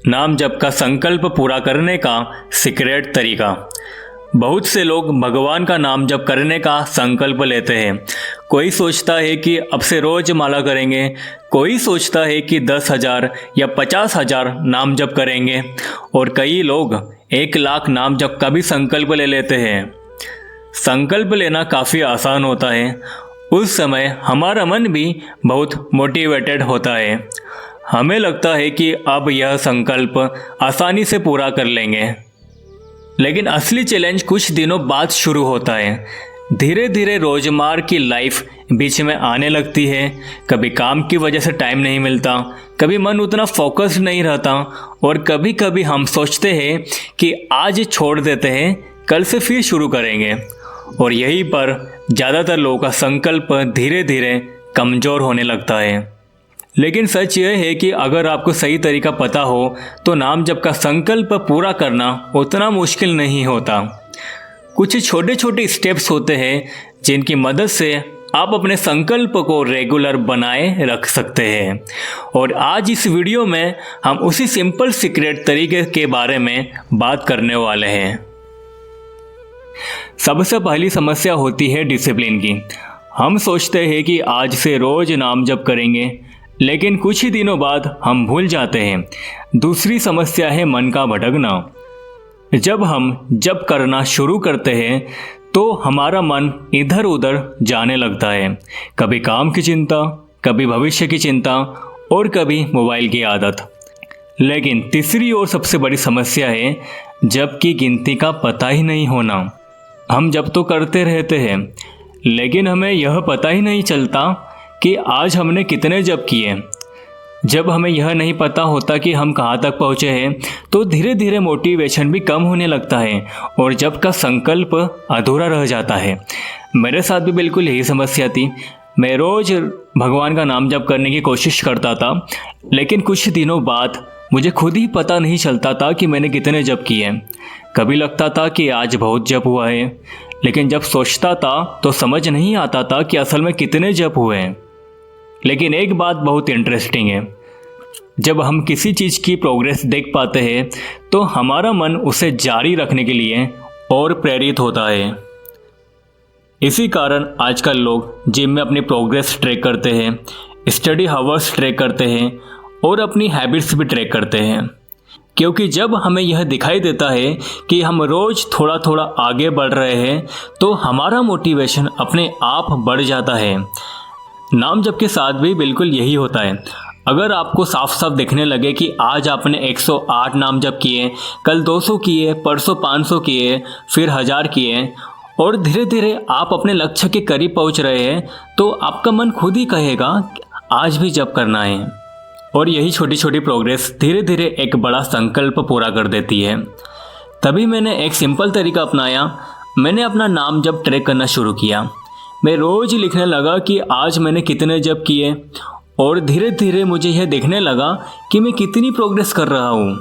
नाम जप का संकल्प पूरा करने का सीक्रेट तरीका। बहुत से लोग भगवान का नाम जप करने का संकल्प लेते हैं। कोई सोचता है कि अब से रोज माला करेंगे, कोई सोचता है कि 10,000 या 50,000 नाम जप करेंगे और कई लोग 1,00,000 नाम जप का भी संकल्प ले लेते हैं। संकल्प लेना काफ़ी आसान होता है। उस समय हमारा मन भी बहुत मोटिवेटेड होता है। हमें लगता है कि अब यह संकल्प आसानी से पूरा कर लेंगे। लेकिन असली चैलेंज कुछ दिनों बाद शुरू होता है। धीरे धीरे रोजमर्रा की लाइफ बीच में आने लगती है। कभी काम की वजह से टाइम नहीं मिलता, कभी मन उतना फोकस नहीं रहता और कभी कभी हम सोचते हैं कि आज छोड़ देते हैं, कल से फिर शुरू करेंगे। और यहीं पर ज़्यादातर लोगों का संकल्प धीरे धीरे कमज़ोर होने लगता है। लेकिन सच यह है कि अगर आपको सही तरीका पता हो तो नाम जप का संकल्प पूरा करना उतना मुश्किल नहीं होता। कुछ छोटे छोटे स्टेप्स होते हैं जिनकी मदद से आप अपने संकल्प को रेगुलर बनाए रख सकते हैं। और आज इस वीडियो में हम उसी सिंपल सीक्रेट तरीके के बारे में बात करने वाले हैं। सबसे पहली समस्या होती है डिसिप्लिन की। हम सोचते हैं कि आज से रोज नाम जप करेंगे, लेकिन कुछ ही दिनों बाद हम भूल जाते हैं। दूसरी समस्या है मन का भटकना। जब हम जप करना शुरू करते हैं तो हमारा मन इधर उधर जाने लगता है। कभी काम की चिंता, कभी भविष्य की चिंता और कभी मोबाइल की आदत। लेकिन तीसरी और सबसे बड़ी समस्या है जप की गिनती का पता ही नहीं होना। हम जप तो करते रहते हैं, लेकिन हमें यह पता ही नहीं चलता कि आज हमने कितने जप किए। जब हमें यह नहीं पता होता कि हम कहाँ तक पहुँचे हैं तो धीरे धीरे मोटिवेशन भी कम होने लगता है और जप का संकल्प अधूरा रह जाता है। मेरे साथ भी बिल्कुल यही समस्या थी। मैं रोज़ भगवान का नाम जप करने की कोशिश करता था, लेकिन कुछ दिनों बाद मुझे खुद ही पता नहीं चलता था कि मैंने कितने जप किए। कभी लगता था कि आज बहुत जप हुआ है, लेकिन जब सोचता था तो समझ नहीं आता था कि असल में कितने जप हुए हैं। लेकिन एक बात बहुत इंटरेस्टिंग है, जब हम किसी चीज़ की प्रोग्रेस देख पाते हैं तो हमारा मन उसे जारी रखने के लिए और प्रेरित होता है। इसी कारण आजकल लोग जिम में अपनी प्रोग्रेस ट्रैक करते हैं, स्टडी हावर्स ट्रैक करते हैं और अपनी हैबिट्स भी ट्रैक करते हैं। क्योंकि जब हमें यह दिखाई देता है कि हम रोज़ थोड़ा थोड़ा आगे बढ़ रहे हैं तो हमारा मोटिवेशन अपने आप बढ़ जाता है। नाम जप के साथ भी बिल्कुल यही होता है। अगर आपको साफ साफ दिखने लगे कि आज आपने 108 नाम जप किए, कल 200 किए, परसों 500 किए, फिर 1000 किए और धीरे धीरे आप अपने लक्ष्य के करीब पहुंच रहे हैं, तो आपका मन खुद ही कहेगा आज भी जप करना है। और यही छोटी छोटी प्रोग्रेस धीरे धीरे एक बड़ा संकल्प पूरा कर देती है। तभी मैंने एक सिंपल तरीका अपनाया। मैंने अपना नाम जप ट्रैक करना शुरू किया। मैं रोज़ लिखने लगा कि आज मैंने कितने जप किए और धीरे धीरे मुझे यह देखने लगा कि मैं कितनी प्रोग्रेस कर रहा हूँ।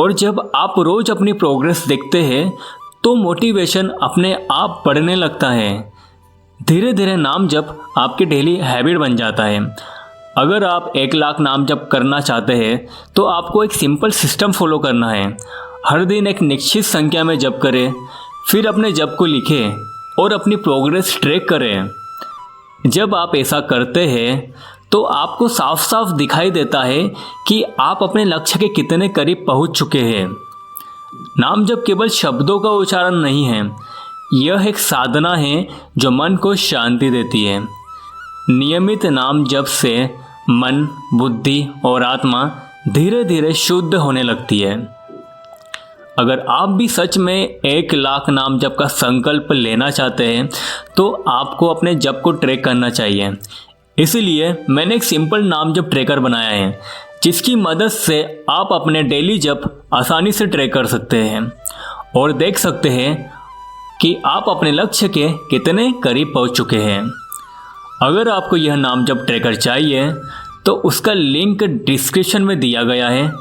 और जब आप रोज़ अपनी प्रोग्रेस देखते हैं तो मोटिवेशन अपने आप बढ़ने लगता है। धीरे धीरे नाम जप आपकी डेली हैबिट बन जाता है। अगर आप 1,00,000 नाम जप करना चाहते हैं तो आपको एक सिंपल सिस्टम फॉलो करना है। हर दिन एक निश्चित संख्या में जप करें, फिर अपने जप को लिखें और अपनी प्रोग्रेस ट्रैक करें। जब आप ऐसा करते हैं तो आपको साफ साफ दिखाई देता है कि आप अपने लक्ष्य के कितने करीब पहुंच चुके हैं। नाम जप केवल शब्दों का उच्चारण नहीं है, यह एक साधना है जो मन को शांति देती है। नियमित नाम जप से मन, बुद्धि और आत्मा धीरे धीरे शुद्ध होने लगती है। अगर आप भी सच में 1,00,000 नाम जप का संकल्प लेना चाहते हैं तो आपको अपने जप को ट्रैक करना चाहिए। इसलिए मैंने एक सिंपल नाम जप ट्रैकर बनाया है, जिसकी मदद से आप अपने डेली जप आसानी से ट्रैक कर सकते हैं और देख सकते हैं कि आप अपने लक्ष्य के कितने करीब पहुंच चुके हैं। अगर आपको यह नाम जप ट्रैकर चाहिए तो उसका लिंक डिस्क्रिप्शन में दिया गया है।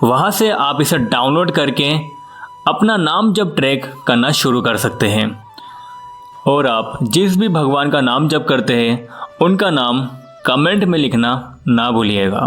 वहाँ से आप इसे डाउनलोड करके अपना नाम जप ट्रैक करना शुरू कर सकते हैं। और आप जिस भी भगवान का नाम जप करते हैं उनका नाम कमेंट में लिखना ना भूलिएगा।